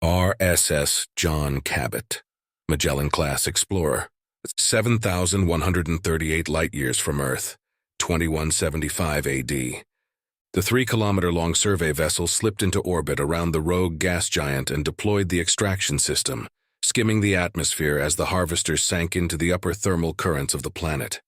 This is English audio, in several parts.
RSS John Cabot, Magellan-class explorer, 7,138 light-years from Earth, 2175 AD. The 3-kilometer-long survey vessel slipped into orbit around the rogue gas giant and deployed the extraction system, skimming the atmosphere as the harvesters sank into the upper thermal currents of the planet.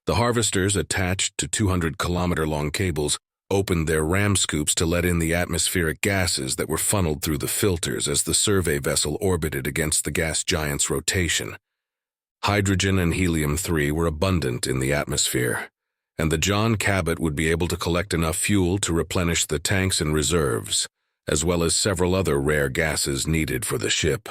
The harvesters, attached to 200-kilometer-long cables, opened their ram scoops to let in the atmospheric gases that were funneled through the filters as the survey vessel orbited against the gas giant's rotation. Hydrogen and helium-3 were abundant in the atmosphere, and the John Cabot would be able to collect enough fuel to replenish the tanks and reserves, as well as several other rare gases needed for the ship.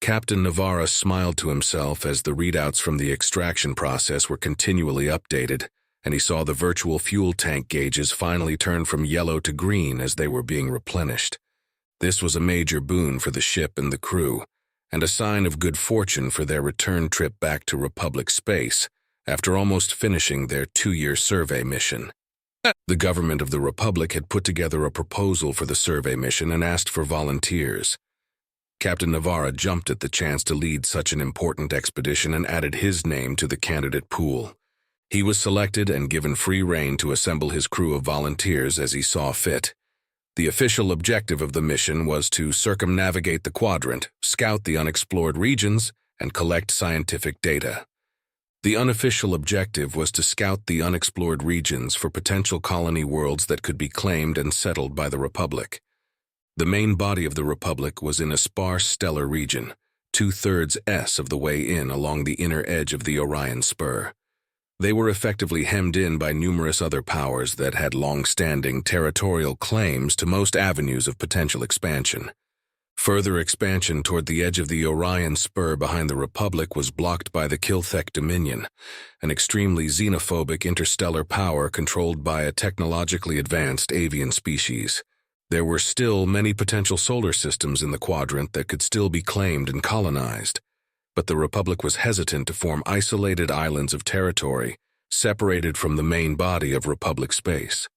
Captain Navarra smiled to himself as the readouts from the extraction process were continually updated, and he saw the virtual fuel tank gauges finally turn from yellow to green as they were being replenished. This was a major boon for the ship and the crew, and a sign of good fortune for their return trip back to Republic space after almost finishing their 2-year survey mission. The government of the Republic had put together a proposal for the survey mission and asked for volunteers. Captain Navarra jumped at the chance to lead such an important expedition and added his name to the candidate pool. He was selected and given free rein to assemble his crew of volunteers as he saw fit. The official objective of the mission was to circumnavigate the quadrant, scout the unexplored regions, and collect scientific data. The unofficial objective was to scout the unexplored regions for potential colony worlds that could be claimed and settled by the Republic. The main body of the Republic was in a sparse stellar region, 2/3 of the way in along the inner edge of the Orion Spur. They were effectively hemmed in by numerous other powers that had long-standing territorial claims to most avenues of potential expansion. Further expansion toward the edge of the Orion Spur behind the Republic was blocked by the Kilthek Dominion, an extremely xenophobic interstellar power controlled by a technologically advanced avian species. There were still many potential solar systems in the quadrant that could still be claimed and colonized, but the Republic was hesitant to form isolated islands of territory separated from the main body of Republic space.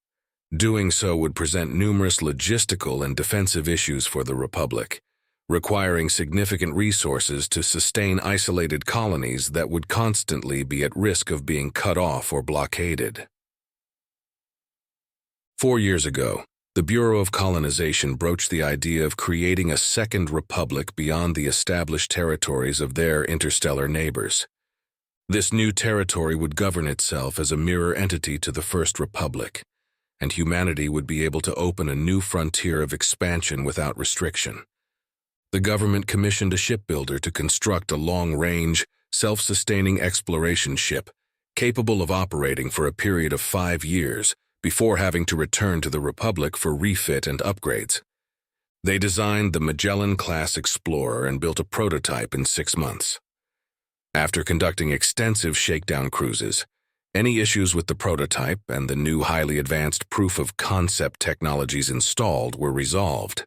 Doing so would present numerous logistical and defensive issues for the Republic, requiring significant resources to sustain isolated colonies that would constantly be at risk of being cut off or blockaded. 4 years ago, the Bureau of Colonization broached the idea of creating a second republic beyond the established territories of their interstellar neighbors. This new territory would govern itself as a mirror entity to the First Republic, and humanity would be able to open a new frontier of expansion without restriction. The government commissioned a shipbuilder to construct a long-range, self-sustaining exploration ship capable of operating for a period of 5 years before having to return to the Republic for refit and upgrades. They designed the Magellan-class explorer and built a prototype in 6 months. After conducting extensive shakedown cruises, any issues with the prototype and the new highly advanced proof-of-concept technologies installed were resolved.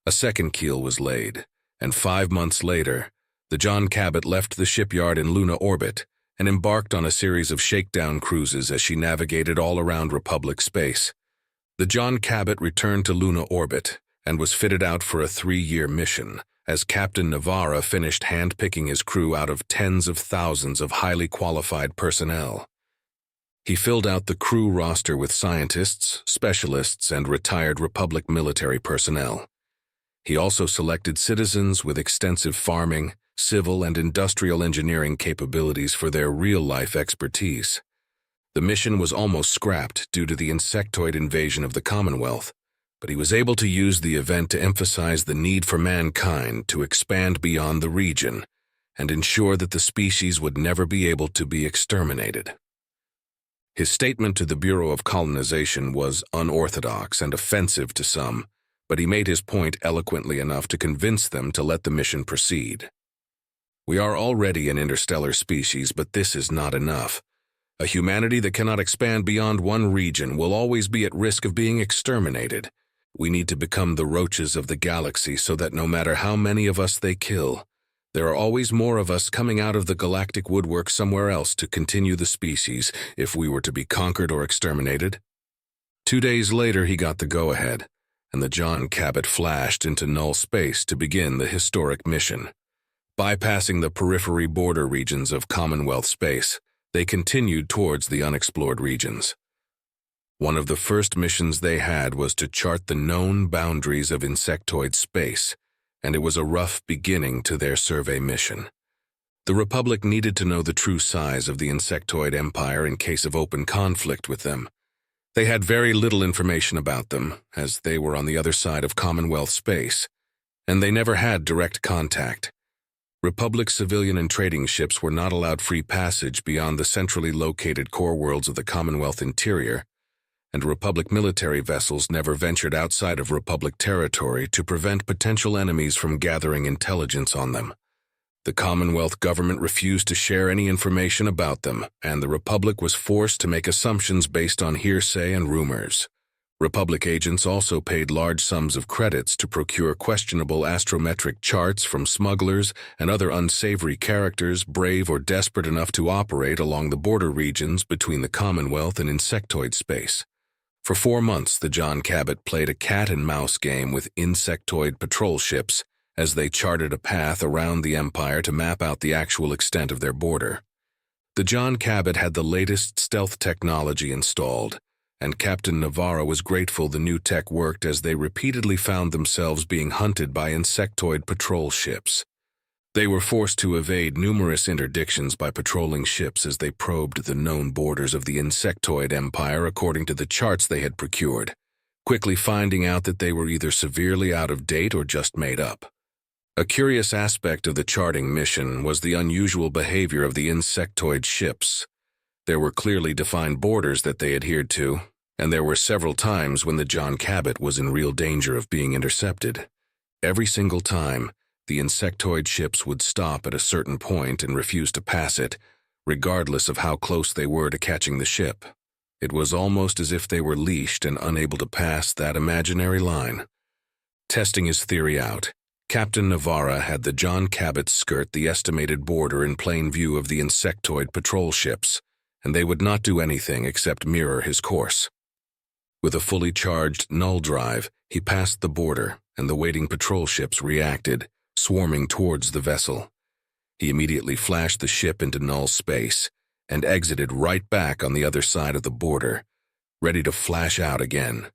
A second keel was laid, and 5 months later, the John Cabot left the shipyard in Luna orbit and embarked on a series of shakedown cruises as she navigated all around Republic space. The John Cabot returned to Luna orbit and was fitted out for a 3-year mission, as Captain Navarra finished hand-picking his crew out of tens of thousands of highly qualified personnel. He filled out the crew roster with scientists, specialists, and retired Republic military personnel. He also selected citizens with extensive farming, civil, and industrial engineering capabilities for their real-life expertise. The mission was almost scrapped due to the insectoid invasion of the Commonwealth, but he was able to use the event to emphasize the need for mankind to expand beyond the region and ensure that the species would never be able to be exterminated. His statement to the Bureau of Colonization was unorthodox and offensive to some, but he made his point eloquently enough to convince them to let the mission proceed. We are already an interstellar species, but this is not enough. A humanity that cannot expand beyond one region will always be at risk of being exterminated. We need to become the roaches of the galaxy so that no matter how many of us they kill, there are always more of us coming out of the galactic woodwork somewhere else to continue the species if we were to be conquered or exterminated. 2 days later, he got the go-ahead, and the John Cabot flashed into null space to begin the historic mission. Bypassing the periphery border regions of Commonwealth space, they continued towards the unexplored regions. One of the first missions they had was to chart the known boundaries of insectoid space, and it was a rough beginning to their survey mission. The Republic needed to know the true size of the insectoid empire in case of open conflict with them. They had very little information about them, as they were on the other side of Commonwealth space, and they never had direct contact. Republic civilian and trading ships were not allowed free passage beyond the centrally located core worlds of the Commonwealth interior, and Republic military vessels never ventured outside of Republic territory to prevent potential enemies from gathering intelligence on them. The Commonwealth government refused to share any information about them, and the Republic was forced to make assumptions based on hearsay and rumors. Republic agents also paid large sums of credits to procure questionable astrometric charts from smugglers and other unsavory characters brave or desperate enough to operate along the border regions between the Commonwealth and insectoid space. For 4 months, the John Cabot played a cat-and-mouse game with insectoid patrol ships as they charted a path around the Empire to map out the actual extent of their border. The John Cabot had the latest stealth technology installed, and Captain Navarro was grateful the new tech worked as they repeatedly found themselves being hunted by insectoid patrol ships. They were forced to evade numerous interdictions by patrolling ships as they probed the known borders of the insectoid empire according to the charts they had procured, quickly finding out that they were either severely out of date or just made up. A curious aspect of the charting mission was the unusual behavior of the insectoid ships. There were clearly defined borders that they adhered to, and there were several times when the John Cabot was in real danger of being intercepted. Every single time, the insectoid ships would stop at a certain point and refuse to pass it, regardless of how close they were to catching the ship. It was almost as if they were leashed and unable to pass that imaginary line. Testing his theory out, Captain Navarra had the John Cabot skirt the estimated border in plain view of the insectoid patrol ships, and they would not do anything except mirror his course. With a fully charged null drive, he passed the border, and the waiting patrol ships reacted, swarming towards the vessel. He immediately flashed the ship into null space and exited right back on the other side of the border, ready to flash out again.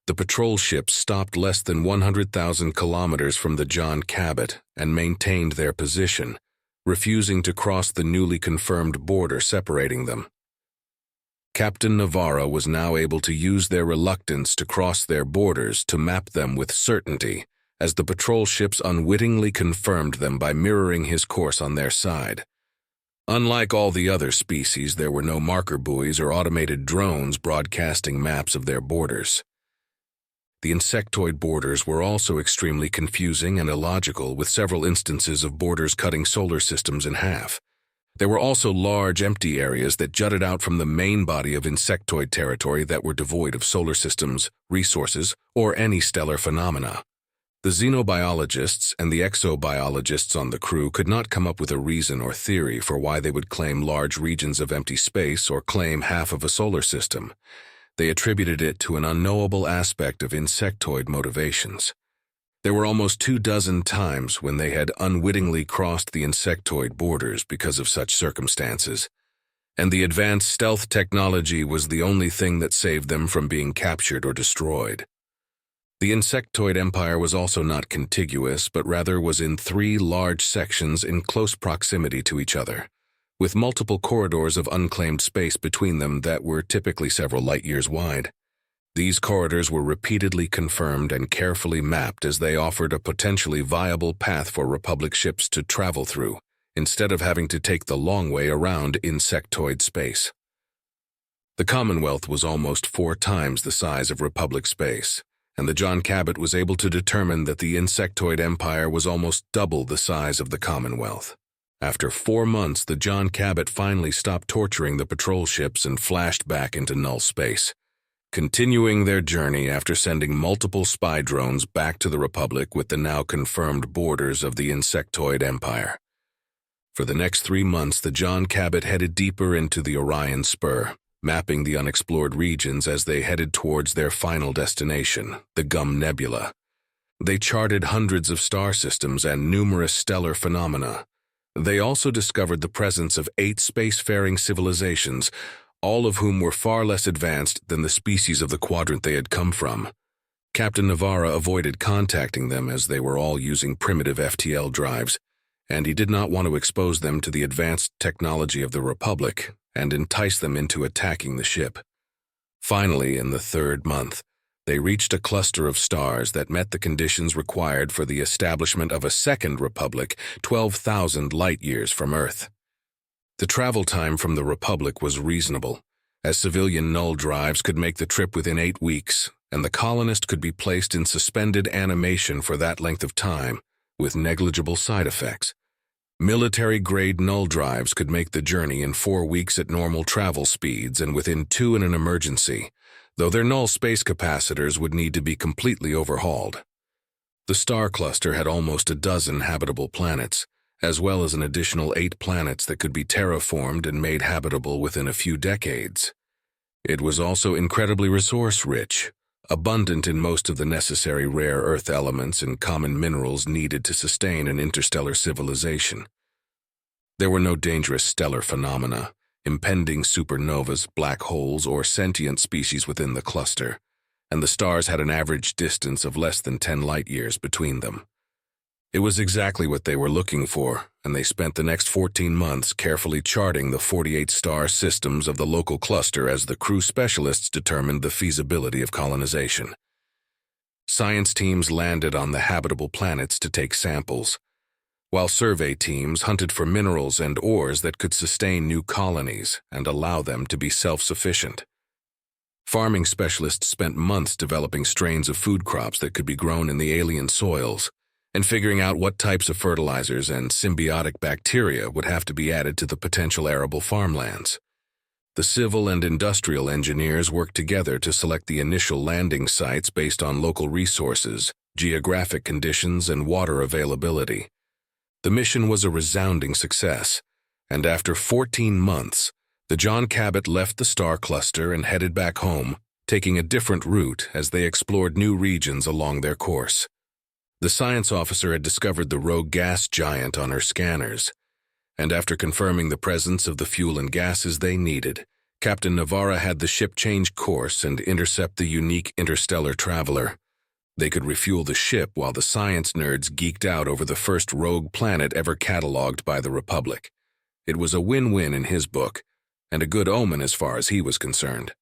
The patrol ships stopped less than 100,000 kilometers from the John Cabot and maintained their position, refusing to cross the newly confirmed border separating them. Captain Navarro was now able to use their reluctance to cross their borders to map them with certainty, as the patrol ships unwittingly confirmed them by mirroring his course on their side. Unlike all the other species, there were no marker buoys or automated drones broadcasting maps of their borders. The insectoid borders were also extremely confusing and illogical, with several instances of borders cutting solar systems in half. There were also large empty areas that jutted out from the main body of insectoid territory that were devoid of solar systems, resources, or any stellar phenomena. The xenobiologists and the exobiologists on the crew could not come up with a reason or theory for why they would claim large regions of empty space or claim half of a solar system. They attributed it to an unknowable aspect of insectoid motivations. There were almost 24 times when they had unwittingly crossed the insectoid borders because of such circumstances, and the advanced stealth technology was the only thing that saved them from being captured or destroyed. The insectoid empire was also not contiguous, but rather was in 3 large sections in close proximity to each other, with multiple corridors of unclaimed space between them that were typically several light-years wide. These corridors were repeatedly confirmed and carefully mapped as they offered a potentially viable path for Republic ships to travel through, instead of having to take the long way around insectoid space. The Commonwealth was almost 4 times the size of Republic space, and the John Cabot was able to determine that the insectoid empire was almost double the size of the Commonwealth. After 4 months, the John Cabot finally stopped torturing the patrol ships and flashed back into null space, continuing their journey after sending multiple spy drones back to the Republic with the now confirmed borders of the insectoid empire. For the next 3 months, the John Cabot headed deeper into the Orion Spur, mapping the unexplored regions as they headed towards their final destination, the Gum Nebula. They charted hundreds of star systems and numerous stellar phenomena. They also discovered the presence of 8 spacefaring civilizations, all of whom were far less advanced than the species of the quadrant they had come from. Captain Navarra avoided contacting them as they were all using primitive FTL drives, and he did not want to expose them to the advanced technology of the Republic and entice them into attacking the ship. Finally, in the 3rd month, they reached a cluster of stars that met the conditions required for the establishment of a second Republic 12,000 light-years from Earth. The travel time from the Republic was reasonable, as civilian null drives could make the trip within 8 weeks, and the colonist could be placed in suspended animation for that length of time, with negligible side effects. Military-grade null drives could make the journey in 4 weeks at normal travel speeds and within 2 in an emergency, though their null space capacitors would need to be completely overhauled. The star cluster had almost a dozen habitable planets, as well as an additional 8 planets that could be terraformed and made habitable within a few decades. It was also incredibly resource-rich, abundant in most of the necessary rare Earth elements and common minerals needed to sustain an interstellar civilization. There were no dangerous stellar phenomena, impending supernovas, black holes, or sentient species within the cluster, and the stars had an average distance of less than 10 light-years between them. It was exactly what they were looking for, and they spent the next 14 months carefully charting the 48 star systems of the local cluster as the crew specialists determined the feasibility of colonization. Science teams landed on the habitable planets to take samples, while survey teams hunted for minerals and ores that could sustain new colonies and allow them to be self-sufficient. Farming specialists spent months developing strains of food crops that could be grown in the alien soils, and figuring out what types of fertilizers and symbiotic bacteria would have to be added to the potential arable farmlands. The civil and industrial engineers worked together to select the initial landing sites based on local resources, geographic conditions, and water availability. The mission was a resounding success, and after 14 months, the John Cabot left the star cluster and headed back home, taking a different route as they explored new regions along their course. The science officer had discovered the rogue gas giant on her scanners, and after confirming the presence of the fuel and gases they needed, Captain Navarra had the ship change course and intercept the unique interstellar traveler. They could refuel the ship while the science nerds geeked out over the first rogue planet ever cataloged by the Republic. It was a win-win in his book, and a good omen as far as he was concerned.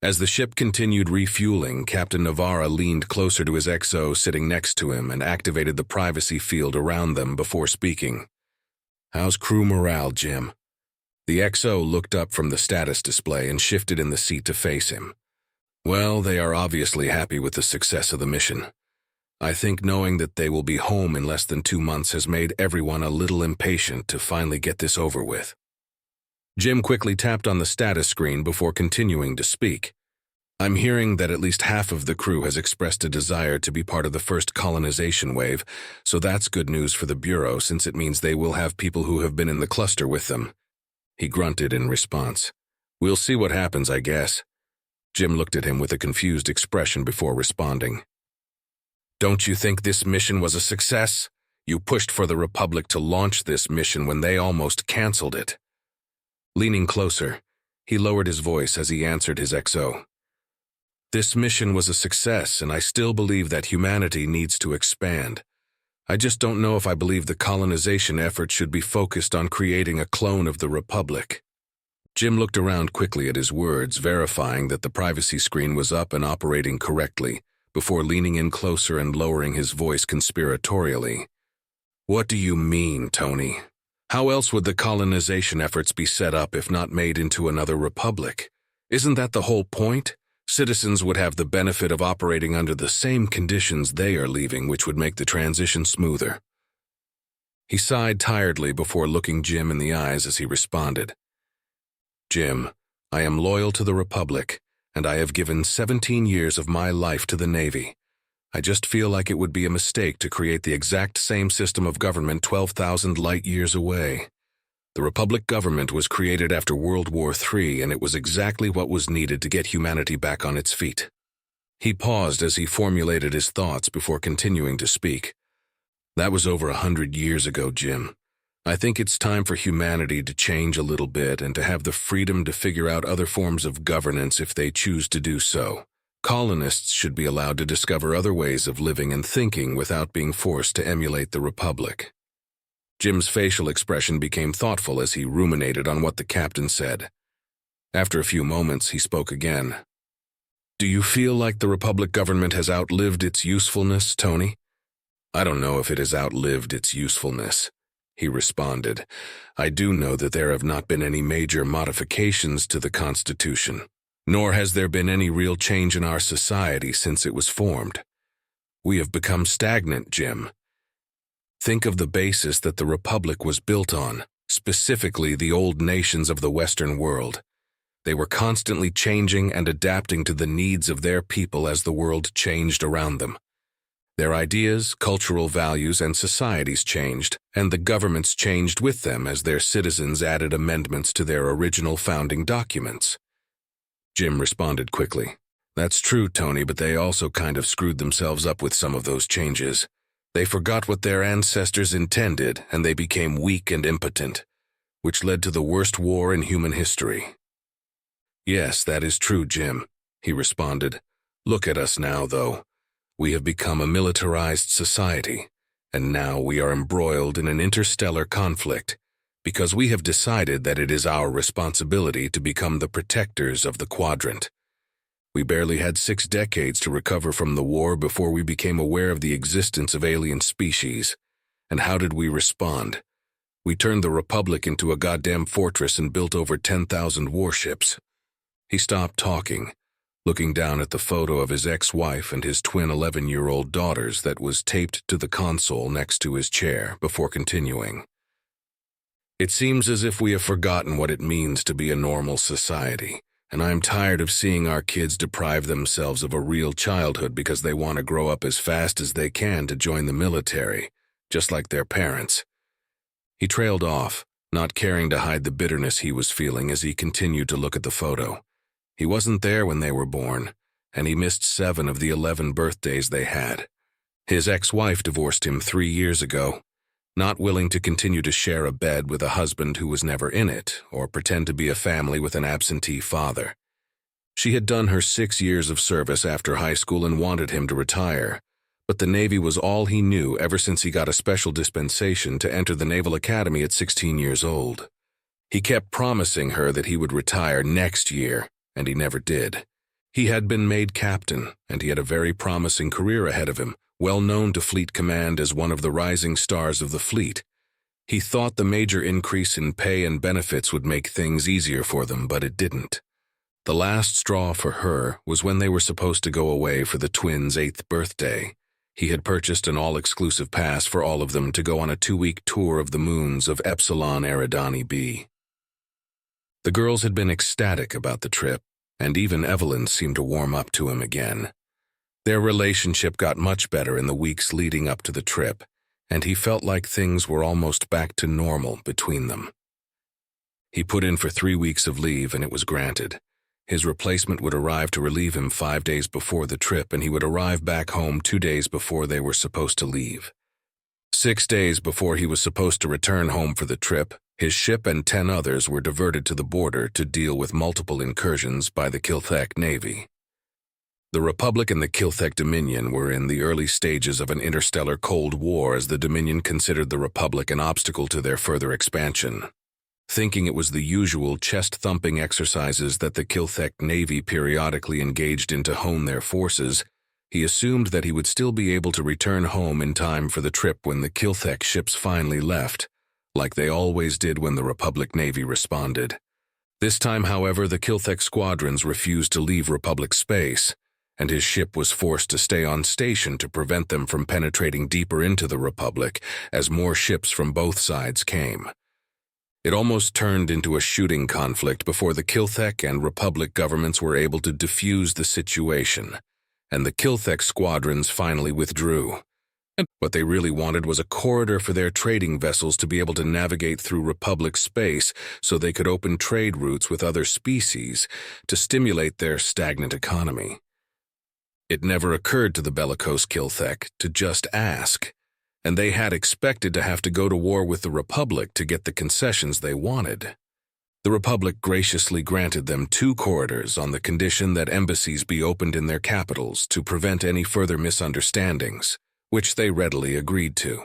As the ship continued refueling, Captain Navarra leaned closer to his XO sitting next to him and activated the privacy field around them before speaking. "How's crew morale, Jim?" The XO looked up from the status display and shifted in the seat to face him. "Well, they are obviously happy with the success of the mission. I think knowing that they will be home in less than 2 months has made everyone a little impatient to finally get this over with." Jim quickly tapped on the status screen before continuing to speak. "I'm hearing that at least half of the crew has expressed a desire to be part of the first colonization wave, so that's good news for the Bureau since it means they will have people who have been in the cluster with them." He grunted in response. "We'll see what happens, I guess." Jim looked at him with a confused expression before responding. "Don't you think this mission was a success? You pushed for the Republic to launch this mission when they almost canceled it." Leaning closer, he lowered his voice as he answered his XO. "This mission was a success, and I still believe that humanity needs to expand. I just don't know if I believe the colonization effort should be focused on creating a clone of the Republic." Jim looked around quickly at his words, verifying that the privacy screen was up and operating correctly, before leaning in closer and lowering his voice conspiratorially. "What do you mean, Tony? How else would the colonization efforts be set up if not made into another republic? Isn't that the whole point? Citizens would have the benefit of operating under the same conditions they are leaving, which would make the transition smoother." He sighed tiredly before looking Jim in the eyes as he responded. "Jim, I am loyal to the Republic, and I have given 17 years of my life to the Navy. I just feel like it would be a mistake to create the exact same system of government 12,000 light-years away. The Republic government was created after World War III, and it was exactly what was needed to get humanity back on its feet. He paused as he formulated his thoughts before continuing to speak. That was over 100 years ago, Jim. I think it's time for humanity to change a little bit and to have the freedom to figure out other forms of governance if they choose to do so. Colonists should be allowed to discover other ways of living and thinking without being forced to emulate the Republic. Jim's facial expression became thoughtful as he ruminated on what the captain said. After a few moments, he spoke again. Do you feel like the Republic government has outlived its usefulness, Tony? I don't know if it has outlived its usefulness, he responded. I do know that there have not been any major modifications to the Constitution, nor has there been any real change in our society since it was formed. We have become stagnant, Jim. Think of the basis that the Republic was built on, specifically the old nations of the Western world. They were constantly changing and adapting to the needs of their people as the world changed around them. Their ideas, cultural values, and societies changed, and the governments changed with them as their citizens added amendments to their original founding documents. Jim responded quickly. That's true, Tony, but they also kind of screwed themselves up with some of those changes. They forgot what their ancestors intended, and they became weak and impotent, which led to the worst war in human history. Yes, that is true, Jim, he responded. Look at us now, though. We have become a militarized society, and now we are embroiled in an interstellar conflict because we have decided that it is our responsibility to become the protectors of the quadrant. We barely had 6 decades to recover from the war before we became aware of the existence of alien species. And how did we respond? We turned the Republic into a goddamn fortress and built over 10,000 warships. He stopped talking, looking down at the photo of his ex-wife and his twin 11-year-old daughters that was taped to the console next to his chair before continuing. It seems as if we have forgotten what it means to be a normal society. And I'm tired of seeing our kids deprive themselves of a real childhood because they want to grow up as fast as they can to join the military, just like their parents. He trailed off, not caring to hide the bitterness he was feeling as he continued to look at the photo. He wasn't there when they were born, and he missed 7 of the 11 birthdays they had. His ex-wife divorced him 3 years ago, not willing to continue to share a bed with a husband who was never in it, or pretend to be a family with an absentee father. She had done her 6 years of service after high school and wanted him to retire, but the Navy was all he knew ever since he got a special dispensation to enter the Naval Academy at 16 years old. He kept promising her that he would retire next year, and he never did. He had been made captain, and he had a very promising career ahead of him, well known to Fleet Command as one of the rising stars of the fleet. He thought the major increase in pay and benefits would make things easier for them, but it didn't. The last straw for her was when they were supposed to go away for the twins' 8th birthday. He had purchased an all-exclusive pass for all of them to go on a 2-week tour of the moons of Epsilon Eridani B. The girls had been ecstatic about the trip, and even Evelyn seemed to warm up to him again. Their relationship got much better in the weeks leading up to the trip, and he felt like things were almost back to normal between them. He put in for 3 weeks of leave, and it was granted. His replacement would arrive to relieve him 5 days before the trip, and he would arrive back home 2 days before they were supposed to leave. 6 days before he was supposed to return home for the trip, his ship and 10 others were diverted to the border to deal with multiple incursions by the Kilthek Navy. The Republic and the Kilthek Dominion were in the early stages of an interstellar Cold War as the Dominion considered the Republic an obstacle to their further expansion. Thinking it was the usual chest-thumping exercises that the Kilthek Navy periodically engaged in to hone their forces, he assumed that he would still be able to return home in time for the trip when the Kilthek ships finally left, like they always did when the Republic Navy responded. This time, however, the Kilthek squadrons refused to leave Republic space, and his ship was forced to stay on station to prevent them from penetrating deeper into the Republic as more ships from both sides came. It almost turned into a shooting conflict before the Kilthek and Republic governments were able to defuse the situation, and the Kilthek squadrons finally withdrew. What they really wanted was a corridor for their trading vessels to be able to navigate through Republic space so they could open trade routes with other species to stimulate their stagnant economy. It never occurred to the bellicose Kilthek to just ask, and they had expected to have to go to war with the Republic to get the concessions they wanted. The Republic graciously granted them 2 corridors on the condition that embassies be opened in their capitals to prevent any further misunderstandings, which they readily agreed to.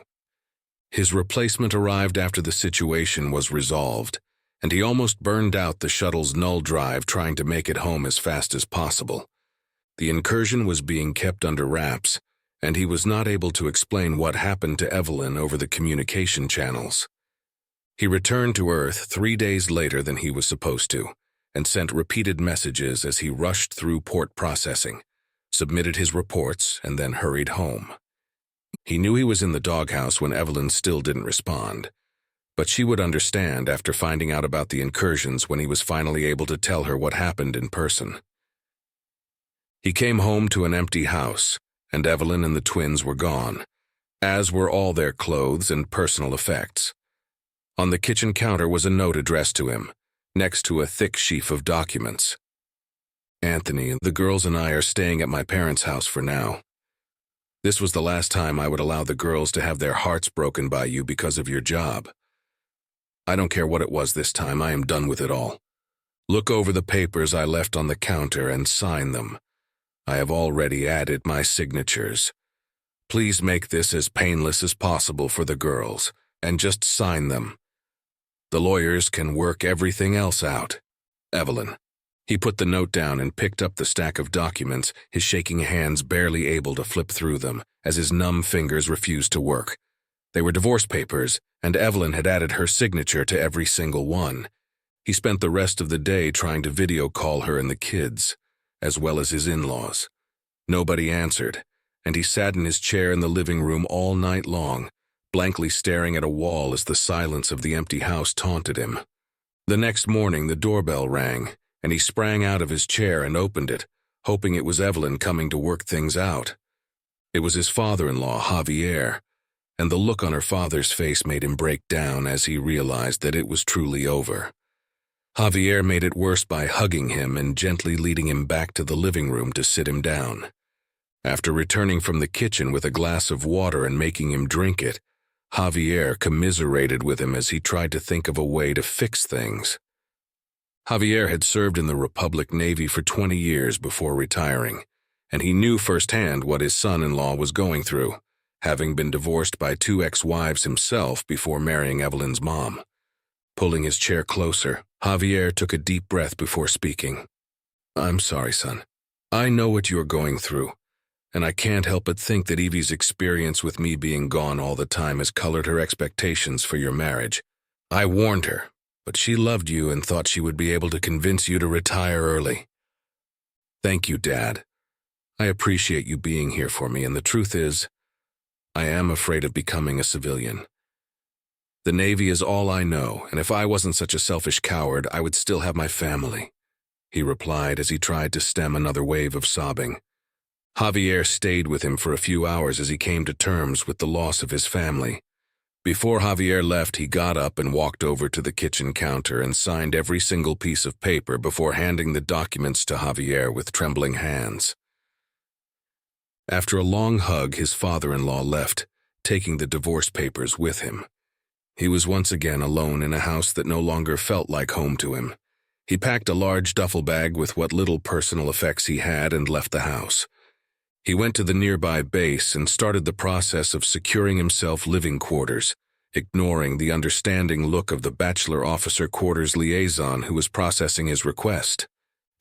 His replacement arrived after the situation was resolved, and he almost burned out the shuttle's null drive trying to make it home as fast as possible. The incursion was being kept under wraps, and he was not able to explain what happened to Evelyn over the communication channels. He returned to Earth 3 days later than he was supposed to, and sent repeated messages as he rushed through port processing, submitted his reports, and then hurried home. He knew he was in the doghouse when Evelyn still didn't respond, but she would understand after finding out about the incursions when he was finally able to tell her what happened in person. He came home to an empty house, and Evelyn and the twins were gone, as were all their clothes and personal effects. On the kitchen counter was a note addressed to him, next to a thick sheaf of documents. "Anthony, the girls and I are staying at my parents' house for now. This was the last time I would allow the girls to have their hearts broken by you because of your job. I don't care what it was this time, I am done with it all. Look over the papers I left on the counter and sign them. I have already added my signatures. Please make this as painless as possible for the girls, and just sign them. The lawyers can work everything else out. Evelyn." He put the note down and picked up the stack of documents, his shaking hands barely able to flip through them, as his numb fingers refused to work. They were divorce papers, and Evelyn had added her signature to every single one. He spent the rest of the day trying to video call her and the kids, as well as his in-laws. Nobody answered, and he sat in his chair in the living room all night long, blankly staring at a wall as the silence of the empty house taunted him. The next morning the doorbell rang, and he sprang out of his chair and opened it, hoping it was Evelyn coming to work things out. It was his father-in-law, Javier, and the look on her father's face made him break down as he realized that it was truly over. Javier made it worse by hugging him and gently leading him back to the living room to sit him down. After returning from the kitchen with a glass of water and making him drink it, Javier commiserated with him as he tried to think of a way to fix things. Javier had served in the Republic Navy for 20 years before retiring, and he knew firsthand what his son-in-law was going through, having been divorced by 2 ex-wives himself before marrying Evelyn's mom. Pulling his chair closer, Javier took a deep breath before speaking. "I'm sorry, son. I know what you're going through, and I can't help but think that Evie's experience with me being gone all the time has colored her expectations for your marriage. I warned her, but she loved you and thought she would be able to convince you to retire early. Thank you, Dad. I appreciate you being here for me, and the truth is, I am afraid of becoming a civilian. The Navy is all I know, and if I wasn't such a selfish coward, I would still have my family," he replied as he tried to stem another wave of sobbing. Javier stayed with him for a few hours as he came to terms with the loss of his family. Before Javier left, he got up and walked over to the kitchen counter and signed every single piece of paper before handing the documents to Javier with trembling hands. After a long hug, his father-in-law left, taking the divorce papers with him. He was once again alone in a house that no longer felt like home to him. He packed a large duffel bag with what little personal effects he had and left the house. He went to the nearby base and started the process of securing himself living quarters, ignoring the understanding look of the bachelor officer quarters liaison who was processing his request.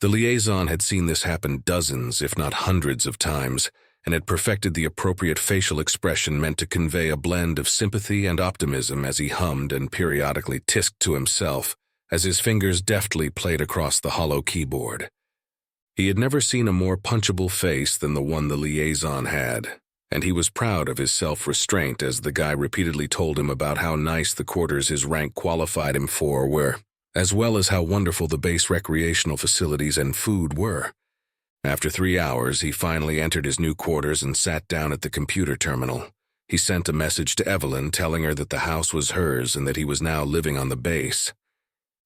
The liaison had seen this happen dozens, if not hundreds of times, and had perfected the appropriate facial expression meant to convey a blend of sympathy and optimism as he hummed and periodically tisked to himself as his fingers deftly played across the hollow keyboard. He had never seen a more punchable face than the one the liaison had, and he was proud of his self-restraint as the guy repeatedly told him about how nice the quarters his rank qualified him for were, as well as how wonderful the base recreational facilities and food were. After 3 hours, he finally entered his new quarters and sat down at the computer terminal. He sent a message to Evelyn telling her that the house was hers and that he was now living on the base.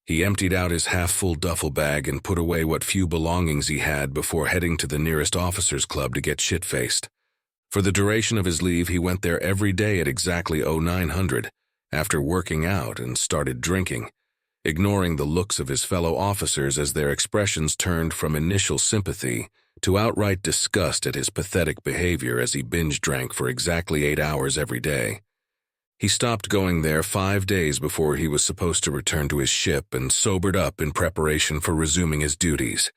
He emptied out his half-full duffel bag and put away what few belongings he had before heading to the nearest officers' club to get shit-faced. For the duration of his leave, he went there every day at exactly 0900, after working out and started drinking, ignoring the looks of his fellow officers as their expressions turned from initial sympathy to outright disgust at his pathetic behavior as he binge-drank for exactly 8 hours every day. He stopped going there 5 days before he was supposed to return to his ship and sobered up in preparation for resuming his duties.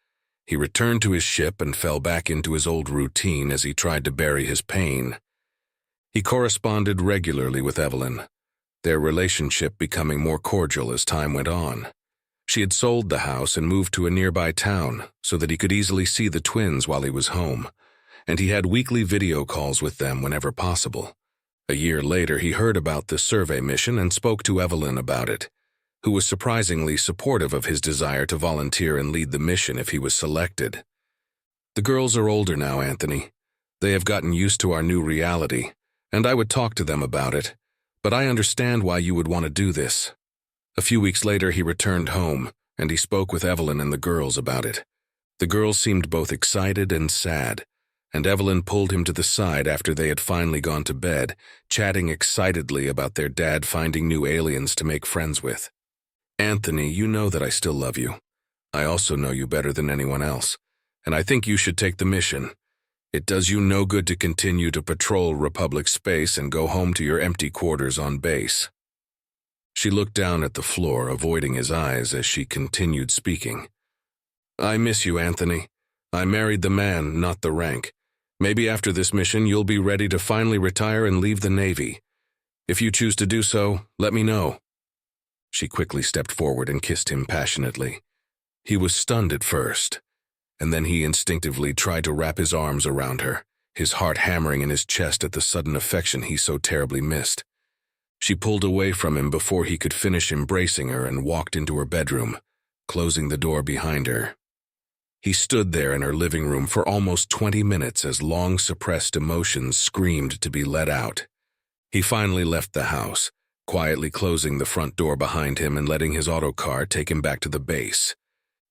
He returned to his ship and fell back into his old routine as he tried to bury his pain. He corresponded regularly with Evelyn, their relationship becoming more cordial as time went on. She had sold the house and moved to a nearby town so that he could easily see the twins while he was home, and he had weekly video calls with them whenever possible. A year later, he heard about the survey mission and spoke to Evelyn about it, who was surprisingly supportive of his desire to volunteer and lead the mission if he was selected. "The girls are older now, Anthony. They have gotten used to our new reality, and I would talk to them about it, but I understand why you would want to do this." A few weeks later, he returned home, and he spoke with Evelyn and the girls about it. The girls seemed both excited and sad, and Evelyn pulled him to the side after they had finally gone to bed, chatting excitedly about their dad finding new aliens to make friends with. "Anthony, you know that I still love you. I also know you better than anyone else, and I think you should take the mission. It does you no good to continue to patrol Republic space and go home to your empty quarters on base." She looked down at the floor, avoiding his eyes as she continued speaking. "I miss you, Anthony. I married the man, not the rank. Maybe after this mission you'll be ready to finally retire and leave the Navy. If you choose to do so, let me know." She quickly stepped forward and kissed him passionately. He was stunned at first, and then he instinctively tried to wrap his arms around her, his heart hammering in his chest at the sudden affection he so terribly missed. She pulled away from him before he could finish embracing her and walked into her bedroom, closing the door behind her. He stood there in her living room for almost 20 minutes as long-suppressed emotions screamed to be let out. He finally left the house, quietly closing the front door behind him and letting his autocar take him back to the base.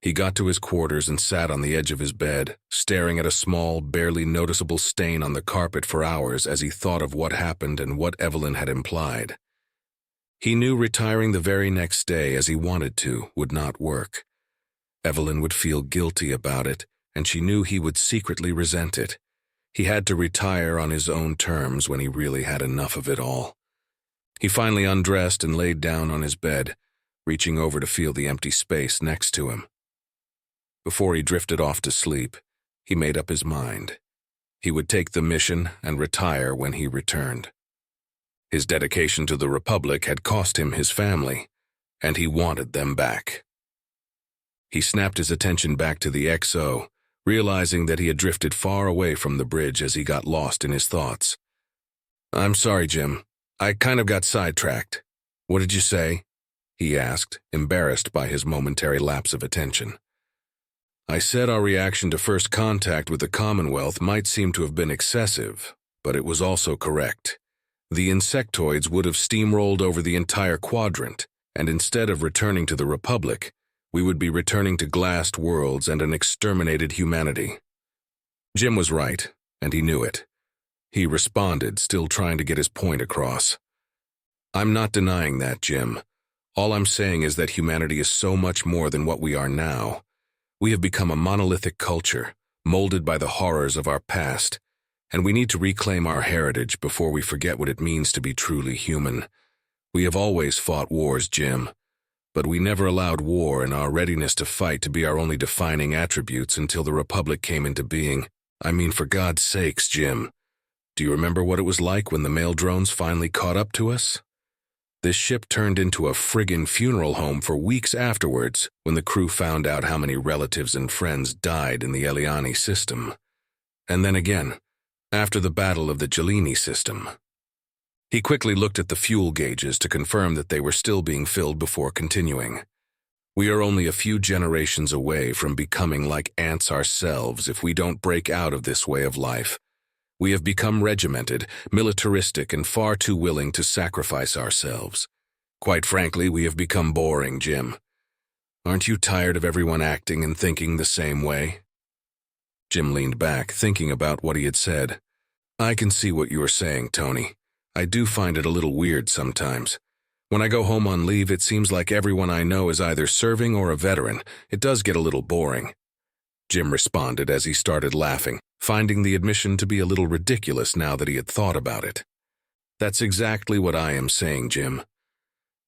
He got to his quarters and sat on the edge of his bed, staring at a small, barely noticeable stain on the carpet for hours as he thought of what happened and what Evelyn had implied. He knew retiring the very next day, as he wanted to, would not work. Evelyn would feel guilty about it, and she knew he would secretly resent it. He had to retire on his own terms when he really had enough of it all. He finally undressed and laid down on his bed, reaching over to feel the empty space next to him. Before he drifted off to sleep, he made up his mind. He would take the mission and retire when he returned. His dedication to the Republic had cost him his family, and he wanted them back. He snapped his attention back to the XO, realizing that he had drifted far away from the bridge as he got lost in his thoughts. "I'm sorry, Jim. I kind of got sidetracked. What did you say?" he asked, embarrassed by his momentary lapse of attention. "I said our reaction to first contact with the Commonwealth might seem to have been excessive, but it was also correct. The insectoids would have steamrolled over the entire quadrant, and instead of returning to the Republic, we would be returning to glassed worlds and an exterminated humanity." Jim was right, and he knew it. He responded, still trying to get his point across. "I'm not denying that, Jim. All I'm saying is that humanity is so much more than what we are now. We have become a monolithic culture, molded by the horrors of our past, and we need to reclaim our heritage before we forget what it means to be truly human. We have always fought wars, Jim, but we never allowed war and our readiness to fight to be our only defining attributes until the Republic came into being. I mean, for God's sakes, Jim. Do you remember what it was like when the mail drones finally caught up to us? This ship turned into a friggin' funeral home for weeks afterwards when the crew found out how many relatives and friends died in the Eliani system. And then again, after the Battle of the Gelini system. He quickly looked at the fuel gauges to confirm that they were still being filled before continuing. We are only a few generations away from becoming like ants ourselves if we don't break out of this way of life. We have become regimented, militaristic, and far too willing to sacrifice ourselves. Quite frankly, we have become boring, Jim. Aren't you tired of everyone acting and thinking the same way? Jim leaned back, thinking about what he had said. I can see what you are saying, Tony. I do find it a little weird sometimes. When I go home on leave, it seems like everyone I know is either serving or a veteran. It does get a little boring. Jim responded as he started laughing, finding the admission to be a little ridiculous now that he had thought about it. That's exactly what I am saying, Jim.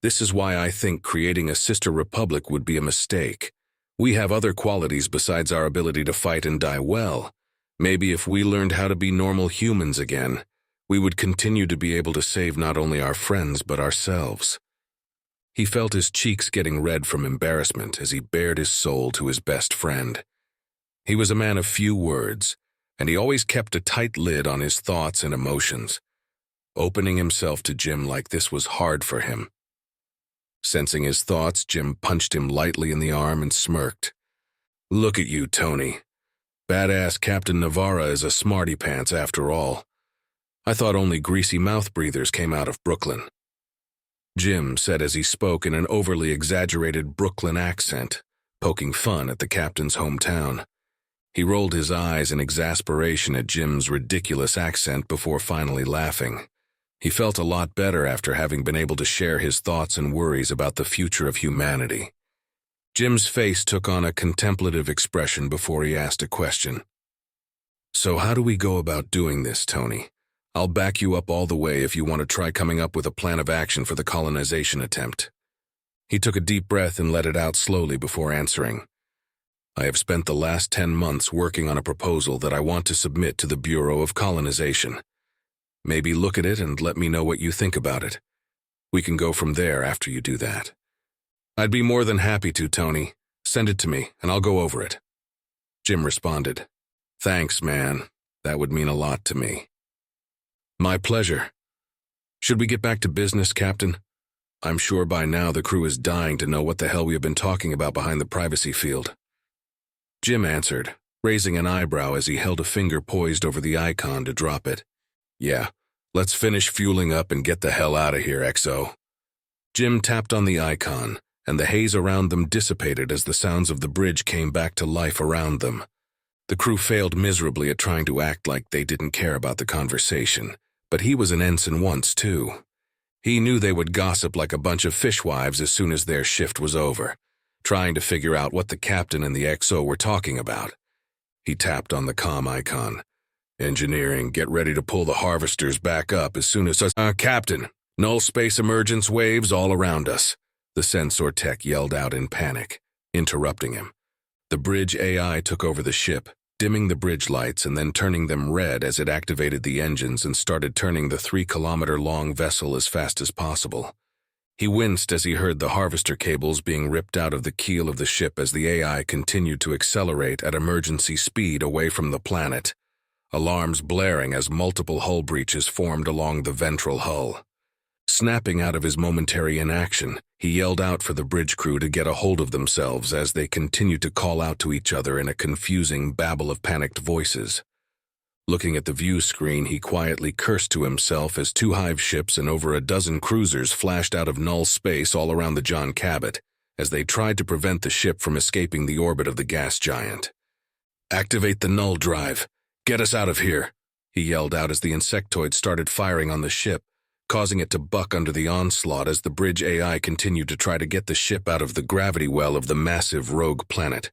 This is why I think creating a sister republic would be a mistake. We have other qualities besides our ability to fight and die well. Maybe if we learned how to be normal humans again, we would continue to be able to save not only our friends but ourselves. He felt his cheeks getting red from embarrassment as he bared his soul to his best friend. He was a man of few words, and he always kept a tight lid on his thoughts and emotions. Opening himself to Jim like this was hard for him. Sensing his thoughts, Jim punched him lightly in the arm and smirked. Look at you, Tony. Badass Captain Navarra is a smarty pants after all. I thought only greasy mouth breathers came out of Brooklyn. Jim said as he spoke in an overly exaggerated Brooklyn accent, poking fun at the captain's hometown. He rolled his eyes in exasperation at Jim's ridiculous accent before finally laughing. He felt a lot better after having been able to share his thoughts and worries about the future of humanity. Jim's face took on a contemplative expression before he asked a question. So how do we go about doing this, Tony? I'll back you up all the way if you want to try coming up with a plan of action for the colonization attempt. He took a deep breath and let it out slowly before answering. I have spent the last 10 months working on a proposal that I want to submit to the Bureau of Colonization. Maybe look at it and let me know what you think about it. We can go from there after you do that. I'd be more than happy to, Tony. Send it to me, and I'll go over it. Jim responded. Thanks, man. That would mean a lot to me. My pleasure. Should we get back to business, Captain? I'm sure by now the crew is dying to know what the hell we have been talking about behind the privacy field. Jim answered, raising an eyebrow as he held a finger poised over the icon to drop it. Yeah, let's finish fueling up and get the hell out of here, XO. Jim tapped on the icon, and the haze around them dissipated as the sounds of the bridge came back to life around them. The crew failed miserably at trying to act like they didn't care about the conversation, but he was an ensign once, too. He knew they would gossip like a bunch of fishwives as soon as their shift was over, trying to figure out what the captain and the XO were talking about. He tapped on the comm icon. Engineering, get ready to pull the harvesters back up as soon as Captain, null space emergence waves all around us, the sensor tech yelled out in panic, interrupting him. The bridge AI took over the ship, dimming the bridge lights and then turning them red as it activated the engines and started turning the 3-kilometer-long vessel as fast as possible. He winced as he heard the harvester cables being ripped out of the keel of the ship as the AI continued to accelerate at emergency speed away from the planet, alarms blaring as multiple hull breaches formed along the ventral hull. Snapping out of his momentary inaction, he yelled out for the bridge crew to get a hold of themselves as they continued to call out to each other in a confusing babble of panicked voices. Looking at the view screen, he quietly cursed to himself as 2 hive ships and over a dozen cruisers flashed out of null space all around the John Cabot as they tried to prevent the ship from escaping the orbit of the gas giant. Activate the null drive. Get us out of here, he yelled out as the insectoids started firing on the ship, causing it to buck under the onslaught as the bridge AI continued to try to get the ship out of the gravity well of the massive rogue planet.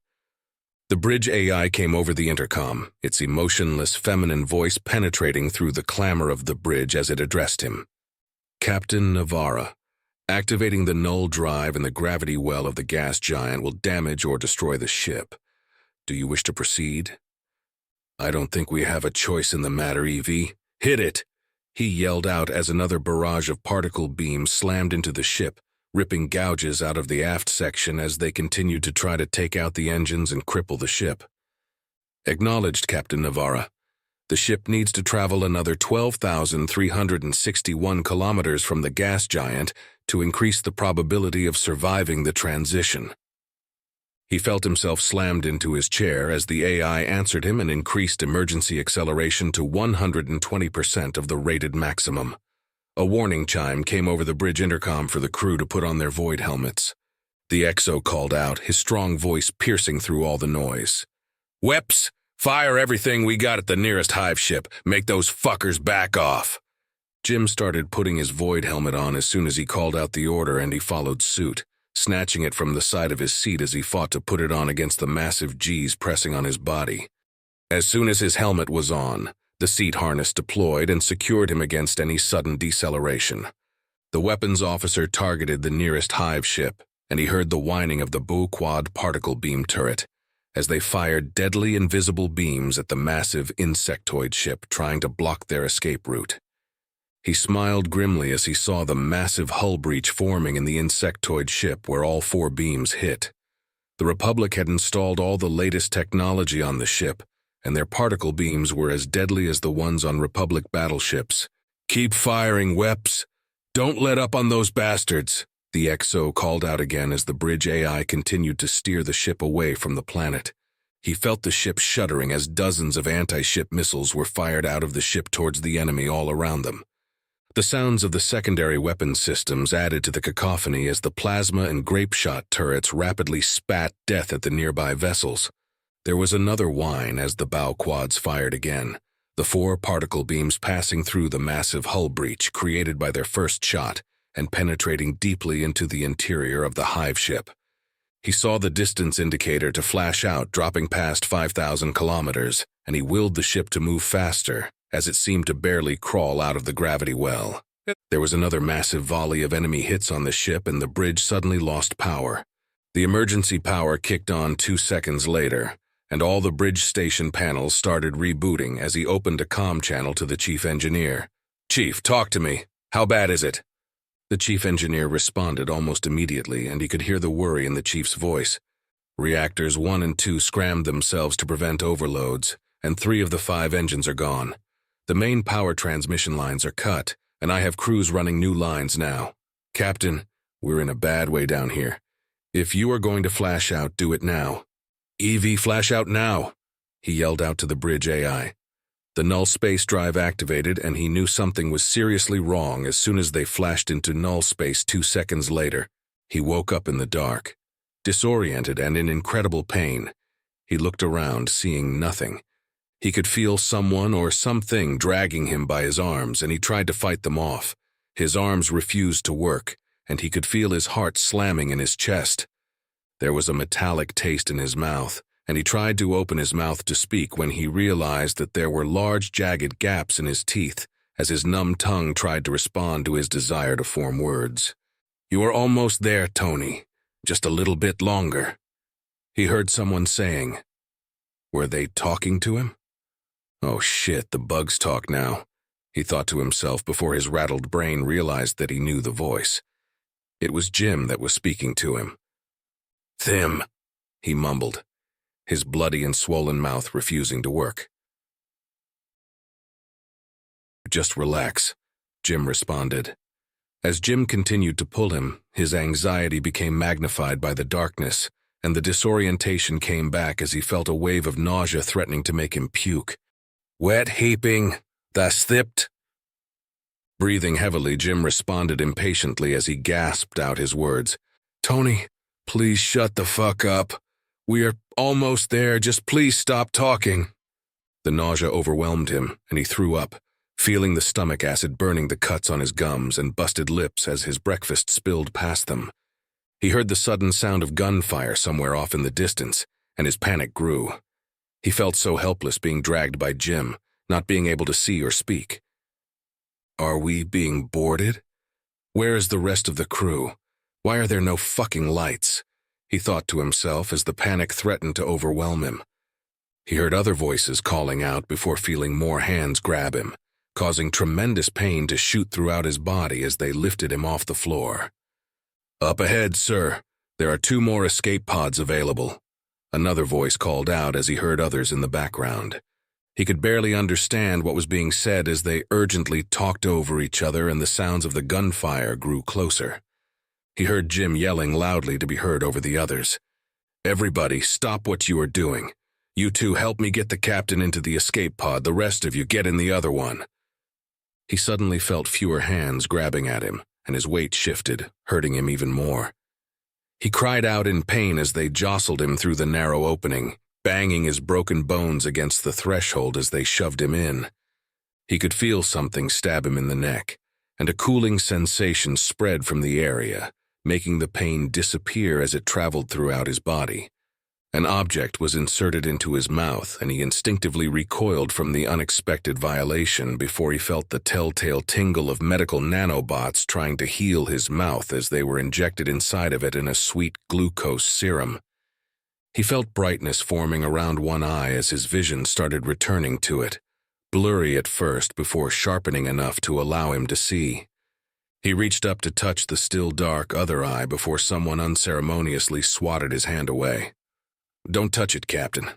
The bridge AI came over the intercom, its emotionless feminine voice penetrating through the clamor of the bridge as it addressed him. Captain Navarra, activating the null drive in the gravity well of the gas giant will damage or destroy the ship. Do you wish to proceed? I don't think we have a choice in the matter, Evie. Hit it! He yelled out as another barrage of particle beams slammed into the ship, ripping gouges out of the aft section as they continued to try to take out the engines and cripple the ship. Acknowledged, Captain Navarra. The ship needs to travel another 12,361 kilometers from the gas giant to increase the probability of surviving the transition. He felt himself slammed into his chair as the AI answered him and increased emergency acceleration to 120% of the rated maximum. A warning chime came over the bridge intercom for the crew to put on their void helmets. The XO called out, his strong voice piercing through all the noise. "Weps, fire everything we got at the nearest hive ship. Make those fuckers back off." Jim started putting his void helmet on as soon as he called out the order, and he followed suit, snatching it from the side of his seat as he fought to put it on against the massive G's pressing on his body. As soon as his helmet was on, the seat harness deployed and secured him against any sudden deceleration. The weapons officer targeted the nearest hive ship, and he heard the whining of the Bo-Quad particle beam turret as they fired deadly invisible beams at the massive insectoid ship trying to block their escape route. He smiled grimly as he saw the massive hull breach forming in the insectoid ship where all 4 beams hit. The Republic had installed all the latest technology on the ship, and their particle beams were as deadly as the ones on Republic battleships. "Keep firing, Weps. Don't let up on those bastards," the XO called out again as the bridge AI continued to steer the ship away from the planet. He felt the ship shuddering as dozens of anti-ship missiles were fired out of the ship towards the enemy all around them. The sounds of the secondary weapons systems added to the cacophony as the plasma and grape shot turrets rapidly spat death at the nearby vessels. There was another whine as the bow quads fired again, the 4 particle beams passing through the massive hull breach created by their first shot and penetrating deeply into the interior of the hive ship. He saw the distance indicator to flash out, dropping past 5,000 kilometers, and he willed the ship to move faster, as it seemed to barely crawl out of the gravity well. There was another massive volley of enemy hits on the ship, and the bridge suddenly lost power. The emergency power kicked on 2 seconds later, and all the bridge station panels started rebooting as he opened a comm channel to the chief engineer. "Chief, talk to me. How bad is it?" The chief engineer responded almost immediately, and he could hear the worry in the chief's voice. "Reactors 1 and 2 scrammed themselves to prevent overloads, and 3 of the 5 engines are gone. The main power transmission lines are cut, and I have crews running new lines now. Captain, we're in a bad way down here. If you are going to flash out, do it now. EV, flash out now," he yelled out to the bridge AI. The null space drive activated, and he knew something was seriously wrong as soon as they flashed into null space 2 seconds later. He woke up in the dark, disoriented and in incredible pain. He looked around, seeing nothing. He could feel someone or something dragging him by his arms, and he tried to fight them off. His arms refused to work, and he could feel his heart slamming in his chest. There was a metallic taste in his mouth, and he tried to open his mouth to speak when he realized that there were large jagged gaps in his teeth as his numb tongue tried to respond to his desire to form words. "You are almost there, Tony. Just a little bit longer," he heard someone saying. Were they talking to him? "Oh shit, the bugs talk now," he thought to himself before his rattled brain realized that he knew the voice. It was Jim that was speaking to him. "Them," he mumbled, his bloody and swollen mouth refusing to work. "Just relax," Jim responded. As Jim continued to pull him, his anxiety became magnified by the darkness, and the disorientation came back as he felt a wave of nausea threatening to make him puke. "Wet heaping, the slipped." Breathing heavily, Jim responded impatiently as he gasped out his words. "Tony, please shut the fuck up. We are almost there, just please stop talking." The nausea overwhelmed him, and he threw up, feeling the stomach acid burning the cuts on his gums and busted lips as his breakfast spilled past them. He heard the sudden sound of gunfire somewhere off in the distance, and his panic grew. He felt so helpless being dragged by Jim, not being able to see or speak. Are we being boarded? Where is the rest of the crew? Why are there no fucking lights? He thought to himself as the panic threatened to overwhelm him. He heard other voices calling out before feeling more hands grab him, causing tremendous pain to shoot throughout his body as they lifted him off the floor. "Up ahead, sir. There are 2 more escape pods available," another voice called out as he heard others in the background. He could barely understand what was being said as they urgently talked over each other, and the sounds of the gunfire grew closer. He heard Jim yelling loudly to be heard over the others. Everybody, stop what you are doing. You two help me get the captain into the escape pod. The rest of you get in the other one. He suddenly felt fewer hands grabbing at him, and his weight shifted, hurting him even more. He cried out in pain as they jostled him through the narrow opening, banging his broken bones against the threshold as they shoved him in. He could feel something stab him in the neck, and a cooling sensation spread from the area, making the pain disappear as it traveled throughout his body. An object was inserted into his mouth, and he instinctively recoiled from the unexpected violation before he felt the telltale tingle of medical nanobots trying to heal his mouth as they were injected inside of it in a sweet glucose serum. He felt brightness forming around one eye as his vision started returning to it, blurry at first before sharpening enough to allow him to see. He reached up to touch the still dark other eye before someone unceremoniously swatted his hand away. "Don't touch it, Captain.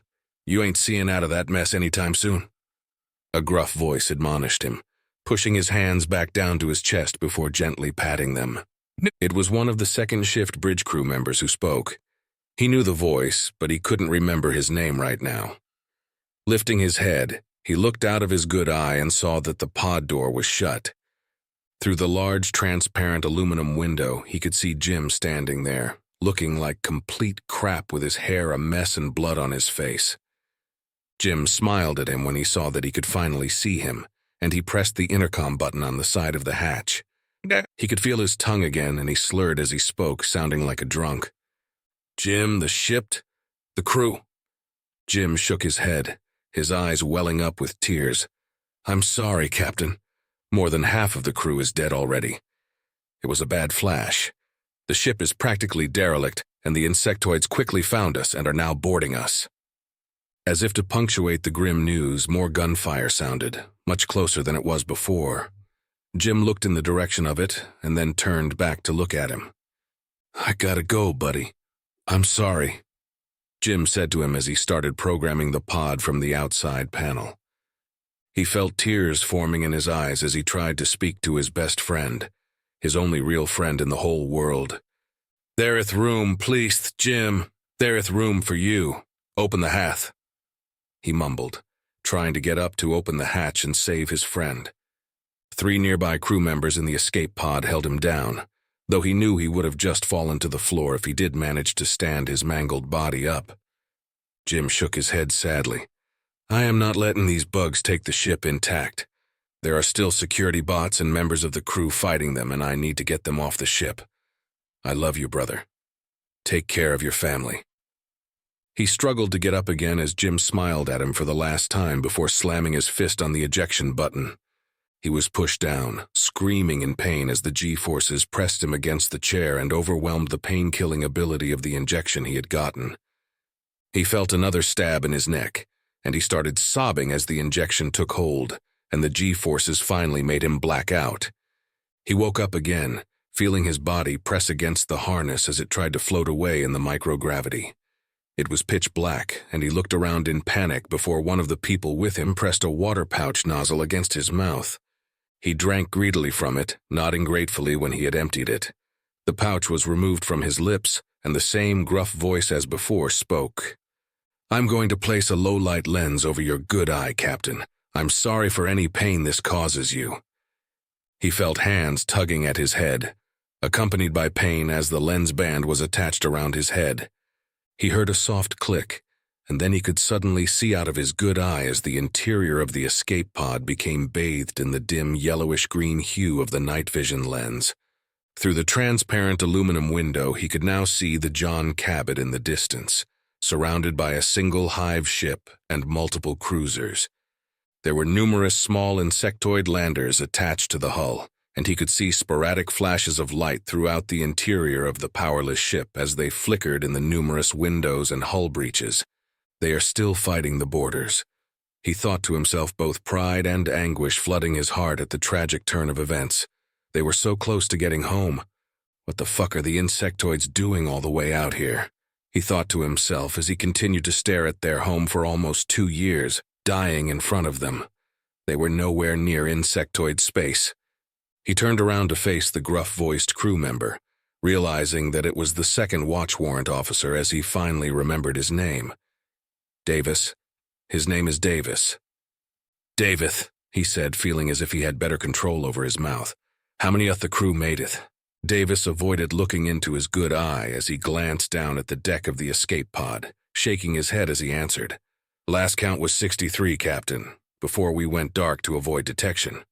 You ain't seeing out of that mess anytime soon." A gruff voice admonished him, pushing his hands back down to his chest before gently patting them. It was one of the second-shift bridge crew members who spoke. He knew the voice, but he couldn't remember his name right now. Lifting his head, he looked out of his good eye and saw that the pod door was shut. Through the large, transparent aluminum window, he could see Jim standing there, looking like complete crap with his hair a mess and blood on his face. Jim smiled at him when he saw that he could finally see him, and he pressed the intercom button on the side of the hatch. He could feel his tongue again, and he slurred as he spoke, sounding like a drunk. "Jim, the ship, the crew." Jim shook his head, his eyes welling up with tears. "I'm sorry, Captain. More than half of the crew is dead already. It was a bad flash. The ship is practically derelict, and the insectoids quickly found us and are now boarding us." As if to punctuate the grim news, more gunfire sounded, much closer than it was before. Jim looked in the direction of it and then turned back to look at him. "I gotta go, buddy. I'm sorry," Jim said to him as he started programming the pod from the outside panel. He felt tears forming in his eyes as he tried to speak to his best friend, his only real friend in the whole world. "There'th room, please, Jim. There'th room for you. Open the hath," he mumbled, trying to get up to open the hatch and save his friend. 3 nearby crew members in the escape pod held him down, though he knew he would have just fallen to the floor if he did manage to stand his mangled body up. Jim shook his head sadly. "I am not letting these bugs take the ship intact. There are still security bots and members of the crew fighting them, and I need to get them off the ship. I love you, brother. Take care of your family." He struggled to get up again as Jim smiled at him for the last time before slamming his fist on the ejection button. He was pushed down, screaming in pain as the G-forces pressed him against the chair and overwhelmed the pain-killing ability of the injection he had gotten. He felt another stab in his neck, and he started sobbing as the injection took hold, and the G-forces finally made him black out. He woke up again, feeling his body press against the harness as it tried to float away in the microgravity. It was pitch black, and he looked around in panic before one of the people with him pressed a water pouch nozzle against his mouth. He drank greedily from it, nodding gratefully when he had emptied it. The pouch was removed from his lips, and the same gruff voice as before spoke. "I'm going to place a low-light lens over your good eye, Captain. I'm sorry for any pain this causes you." He felt hands tugging at his head, accompanied by pain as the lens band was attached around his head. He heard a soft click, and then he could suddenly see out of his good eye as the interior of the escape pod became bathed in the dim yellowish-green hue of the night vision lens. Through the transparent aluminum window, he could now see the John Cabot in the distance, surrounded by a single hive ship and multiple cruisers. There were numerous small insectoid landers attached to the hull, and he could see sporadic flashes of light throughout the interior of the powerless ship as they flickered in the numerous windows and hull breaches. They are still fighting the boarders. He thought to himself, both pride and anguish flooding his heart at the tragic turn of events. They were so close to getting home. What the fuck are the insectoids doing all the way out here? He thought to himself as he continued to stare at their home for almost 2 years, dying in front of them. They were nowhere near insectoid space. He turned around to face the gruff-voiced crew member, realizing that it was the second watch warrant officer as he finally remembered his name. Davis. His name is Davis. Davith, he said, feeling as if he had better control over his mouth. How many of the crew made it? Davis avoided looking into his good eye as he glanced down at the deck of the escape pod, shaking his head as he answered. Last count was 63, Captain, before we went dark to avoid detection.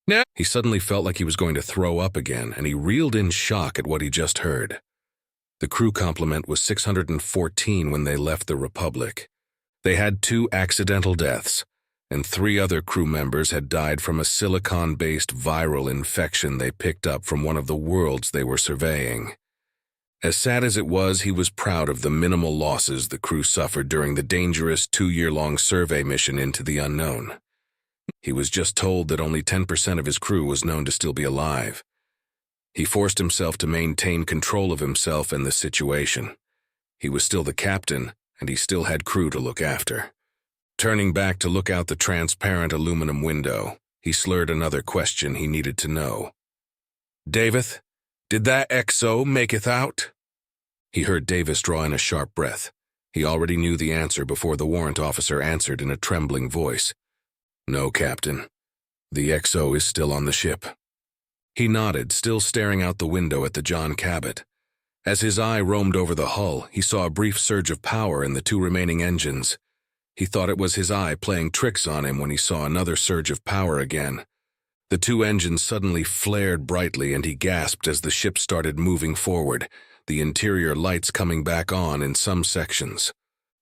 Now, he suddenly felt like he was going to throw up again, and he reeled in shock at what he just heard. The crew complement was 614 when they left the Republic. They had 2 accidental deaths, and 3 other crew members had died from a silicon-based viral infection they picked up from one of the worlds they were surveying. As sad as it was, he was proud of the minimal losses the crew suffered during the dangerous 2-year-long survey mission into the unknown. He was just told that only 10% of his crew was known to still be alive. He forced himself to maintain control of himself and the situation. He was still the captain, and he still had crew to look after. Turning back to look out the transparent aluminum window, he slurred another question he needed to know. Davith, did that XO maketh out? He heard Davis draw in a sharp breath. He already knew the answer before the warrant officer answered in a trembling voice. No, Captain. The XO is still on the ship. He nodded, still staring out the window at the John Cabot. As his eye roamed over the hull, he saw a brief surge of power in the 2 remaining engines. He thought it was his eye playing tricks on him when he saw another surge of power again. The 2 engines suddenly flared brightly and he gasped as the ship started moving forward, the interior lights coming back on in some sections.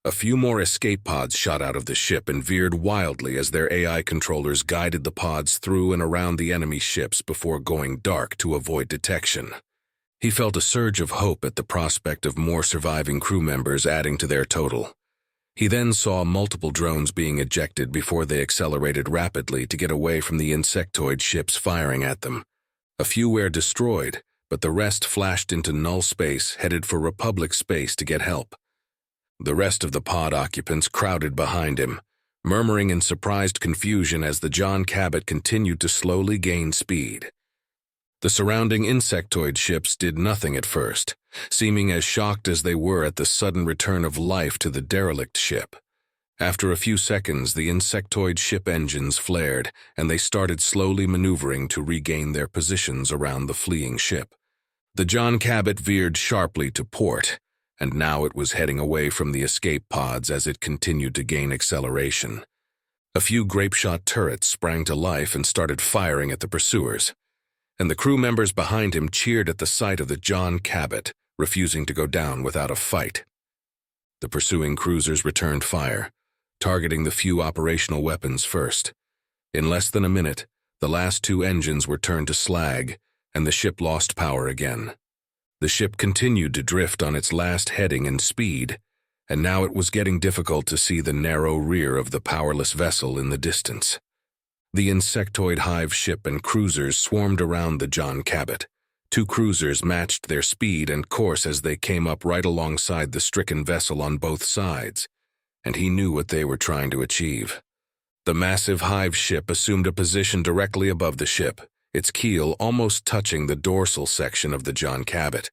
A few more escape pods shot out of the ship and veered wildly as their AI controllers guided the pods through and around the enemy ships before going dark to avoid detection. He felt a surge of hope at the prospect of more surviving crew members adding to their total. He then saw multiple drones being ejected before they accelerated rapidly to get away from the insectoid ships firing at them. A few were destroyed, but the rest flashed into null space, headed for Republic space to get help. The rest of the pod occupants crowded behind him, murmuring in surprised confusion as the John Cabot continued to slowly gain speed. The surrounding insectoid ships did nothing at first, seeming as shocked as they were at the sudden return of life to the derelict ship. After a few seconds, the insectoid ship engines flared, and they started slowly maneuvering to regain their positions around the fleeing ship. The John Cabot veered sharply to port, and now it was heading away from the escape pods as it continued to gain acceleration. A few grape-shot turrets sprang to life and started firing at the pursuers, and the crew members behind him cheered at the sight of the John Cabot, refusing to go down without a fight. The pursuing cruisers returned fire, targeting the few operational weapons first. In less than a minute, the last 2 engines were turned to slag, and the ship lost power again. The ship continued to drift on its last heading and speed, and now it was getting difficult to see the narrow rear of the powerless vessel in the distance. The insectoid hive ship and cruisers swarmed around the John Cabot. 2 cruisers matched their speed and course as they came up right alongside the stricken vessel on both sides, and he knew what they were trying to achieve. The massive hive ship assumed a position directly above the ship, its keel almost touching the dorsal section of the John Cabot.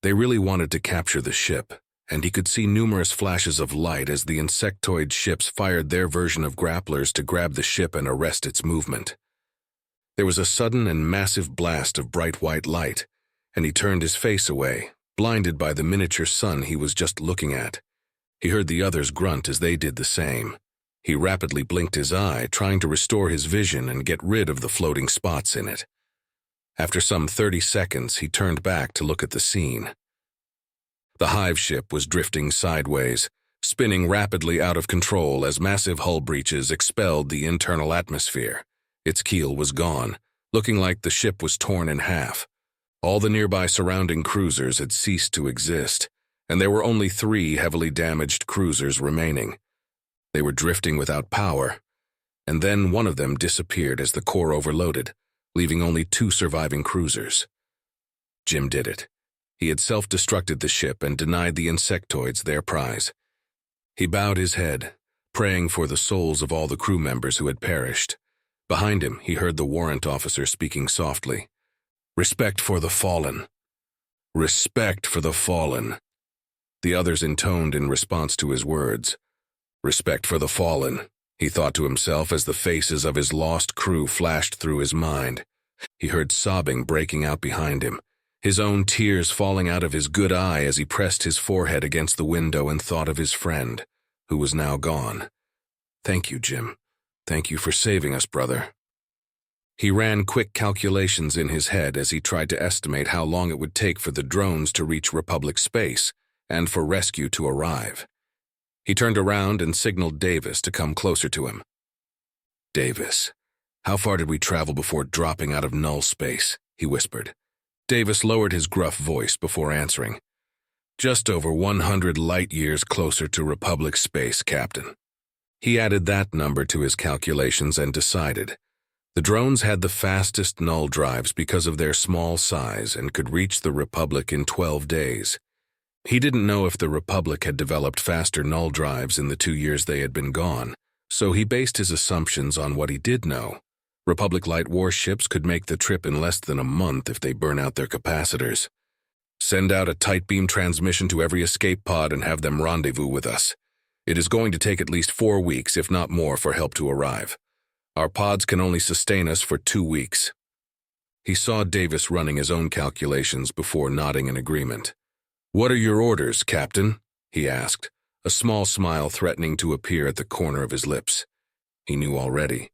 They really wanted to capture the ship, and he could see numerous flashes of light as the insectoid ships fired their version of grapplers to grab the ship and arrest its movement. There was a sudden and massive blast of bright white light, and he turned his face away, blinded by the miniature sun he was just looking at. He heard the others grunt as they did the same. He rapidly blinked his eye, trying to restore his vision and get rid of the floating spots in it. After some 30 seconds, he turned back to look at the scene. The hive ship was drifting sideways, spinning rapidly out of control as massive hull breaches expelled the internal atmosphere. Its keel was gone, looking like the ship was torn in half. All the nearby surrounding cruisers had ceased to exist, and there were only 3 heavily damaged cruisers remaining. They were drifting without power, and then one of them disappeared as the core overloaded, leaving only 2 surviving cruisers. Jim did it. He had self-destructed the ship and denied the insectoids their prize. He bowed his head, praying for the souls of all the crew members who had perished. Behind him, he heard the warrant officer speaking softly. "Respect for the fallen." Respect for the fallen. The others intoned in response to his words. Respect for the fallen, he thought to himself as the faces of his lost crew flashed through his mind. He heard sobbing breaking out behind him, his own tears falling out of his good eye as he pressed his forehead against the window and thought of his friend, who was now gone. Thank you, Jim. Thank you for saving us, brother. He ran quick calculations in his head as he tried to estimate how long it would take for the drones to reach Republic space and for rescue to arrive. He turned around and signaled Davis to come closer to him. Davis, how far did we travel before dropping out of null space? He whispered. Davis lowered his gruff voice before answering. Just over 100 light-years closer to Republic space, Captain. He added that number to his calculations and decided. The drones had the fastest null drives because of their small size and could reach the Republic in 12 days. He didn't know if the Republic had developed faster null drives in the 2 years they had been gone, so he based his assumptions on what he did know. Republic light warships could make the trip in less than a month if they burn out their capacitors. Send out a tight beam transmission to every escape pod and have them rendezvous with us. It is going to take at least 4 weeks, if not more, for help to arrive. Our pods can only sustain us for 2 weeks. He saw Davis running his own calculations before nodding in agreement. What are your orders, Captain? He asked, a small smile threatening to appear at the corner of his lips. He knew already.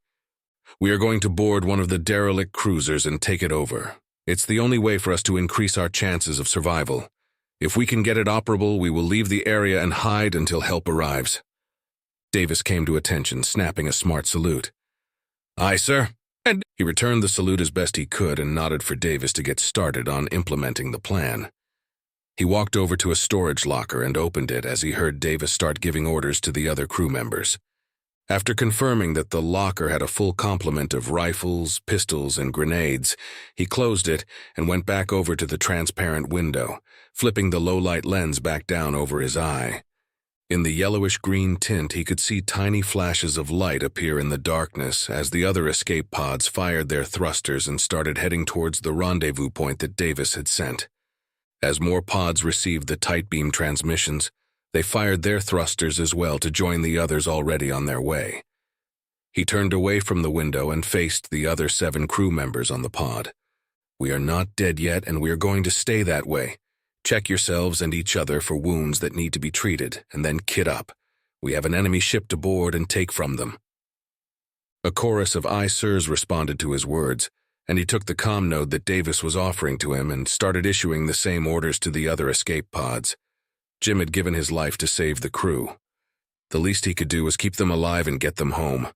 We are going to board one of the derelict cruisers and take it over. It's the only way for us to increase our chances of survival. If we can get it operable, we will leave the area and hide until help arrives. Davis came to attention, snapping a smart salute. Aye, sir. And he returned the salute as best he could and nodded for Davis to get started on implementing the plan. He walked over to a storage locker and opened it as he heard Davis start giving orders to the other crew members. After confirming that the locker had a full complement of rifles, pistols, and grenades, he closed it and went back over to the transparent window, flipping the low-light lens back down over his eye. In the yellowish-green tint, he could see tiny flashes of light appear in the darkness as the other escape pods fired their thrusters and started heading towards the rendezvous point that Davis had sent. As more pods received the tight beam transmissions, they fired their thrusters as well to join the others already on their way. He turned away from the window and faced the other 7 crew members on the pod. We are not dead yet, and we are going to stay that way. Check yourselves and each other for wounds that need to be treated, and then kit up. We have an enemy ship to board and take from them. A chorus of aye sirs responded to his words, and he took the comm node that Davis was offering to him and started issuing the same orders to the other escape pods. Jim had given his life to save the crew. The least he could do was keep them alive and get them home.